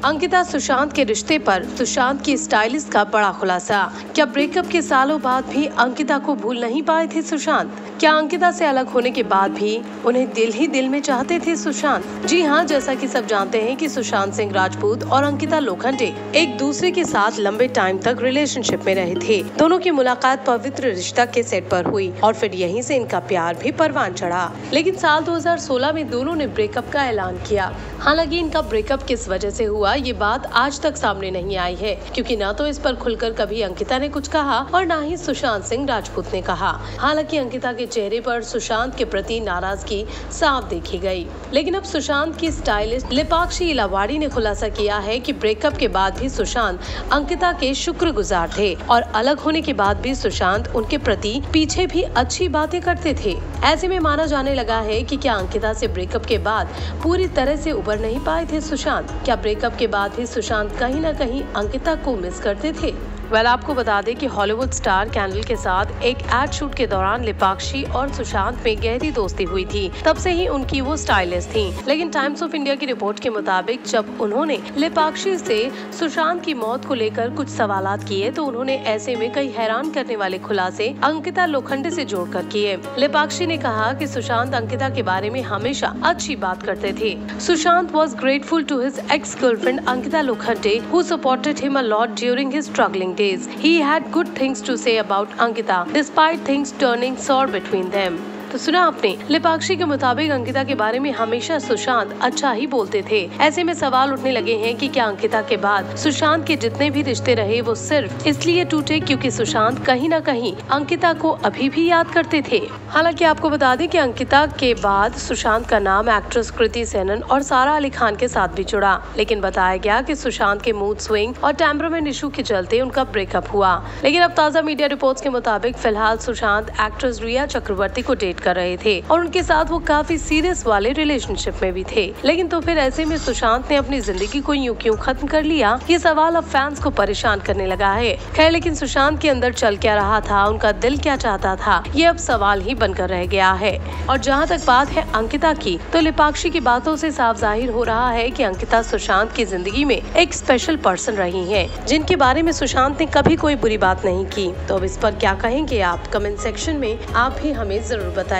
अंकिता सुशांत के रिश्ते पर सुशांत की स्टाइलिस्ट का बड़ा खुलासा। क्या ब्रेकअप के सालों बाद भी अंकिता को भूल नहीं पाए थे सुशांत? क्या अंकिता से अलग होने के बाद भी उन्हें दिल ही दिल में चाहते थे सुशांत? जी हाँ, जैसा कि सब जानते हैं कि सुशांत सिंह राजपूत और अंकिता लोखंडे एक दूसरे के साथ लंबे टाइम तक रिलेशनशिप में रहे थे। दोनों की मुलाकात पवित्र रिश्ता के सेट पर हुई और फिर यहीं से इनका प्यार भी परवान चढ़ा। लेकिन साल 2016 में दोनों ने ब्रेकअप का ऐलान किया। हालांकि इनका ब्रेकअप किस वजह से हुआ ये बात आज तक सामने नहीं आई है, क्योंकि न तो इस पर खुलकर कभी अंकिता ने कुछ कहा और न ही सुशांत सिंह राजपूत ने कहा। हालांकि अंकिता के चेहरे पर सुशांत के प्रति नाराजगी साफ देखी गई। लेकिन अब सुशांत की स्टाइलिस्ट लेपाक्षी इलावाड़ी ने खुलासा किया है कि ब्रेकअप के बाद भी सुशांत अंकिता के शुक्रगुजार थे और अलग होने के बाद भी सुशांत उनके प्रति पीछे भी अच्छी बातें करते थे। ऐसे में माना जाने लगा है कि क्या अंकिता से ब्रेकअप के बाद पूरी तरह से उबर नहीं पाए थे सुशांत? क्या ब्रेकअप के बाद भी सुशांत कहीं न कहीं अंकिता को मिस करते थे? आपको बता दें कि हॉलीवुड स्टार कैंडल के साथ एक एड शूट के दौरान लेपाक्षी और सुशांत में गहरी दोस्ती हुई थी। तब से ही उनकी वो स्टाइलिस्ट थी। लेकिन टाइम्स ऑफ इंडिया की रिपोर्ट के मुताबिक जब उन्होंने लेपाक्षी से सुशांत की मौत को लेकर कुछ सवालात किए तो उन्होंने ऐसे में कई हैरान करने वाले खुलासे अंकिता लोखंडे से जोड़कर किए। लेपाक्षी ने कहा कि सुशांत अंकिता के बारे में हमेशा अच्छी बात करते थे। Sushant was grateful to his ex girlfriend Ankita Lokhande who supported him a lot during his struggling days. He had good things to say about Ankita, despite things turning sour between them. तो सुना आपने, लेपाक्षी के मुताबिक अंकिता के बारे में हमेशा सुशांत अच्छा ही बोलते थे। ऐसे में सवाल उठने लगे हैं कि क्या अंकिता के बाद सुशांत के जितने भी रिश्ते रहे वो सिर्फ इसलिए टूटे क्योंकि सुशांत कहीं न कहीं अंकिता को अभी भी याद करते थे। हालांकि आपको बता दें कि अंकिता के बाद सुशांत का नाम एक्ट्रेस कृति सेनन और सारा अली खान के साथ भी जुड़ा। लेकिन बताया गया कि सुशांत के मूड स्विंग और टेम्परामेंट इशू के चलते उनका ब्रेकअप हुआ। लेकिन अब ताज़ा मीडिया रिपोर्ट्स के मुताबिक फिलहाल सुशांत एक्ट्रेस रिया चक्रवर्ती को डेट कर रहे थे और उनके साथ वो काफी सीरियस वाले रिलेशनशिप में भी थे। लेकिन तो फिर ऐसे में सुशांत ने अपनी जिंदगी को यूं क्यों खत्म कर लिया, ये सवाल अब फैंस को परेशान करने लगा है। खैर, लेकिन सुशांत के अंदर चल क्या रहा था, उनका दिल क्या चाहता था, ये अब सवाल ही बनकर रह गया है। और जहाँ तक बात है अंकिता की, तो लेपाक्षी की बातों से साफ जाहिर हो रहा है कि अंकिता सुशांत की जिंदगी में एक स्पेशल पर्सन रही है, जिनके बारे में सुशांत ने कभी कोई बुरी बात नहीं की। तो अब इस पर क्या कहेंगे आप? कमेंट सेक्शन में आप ही हमें जरूर बताइए।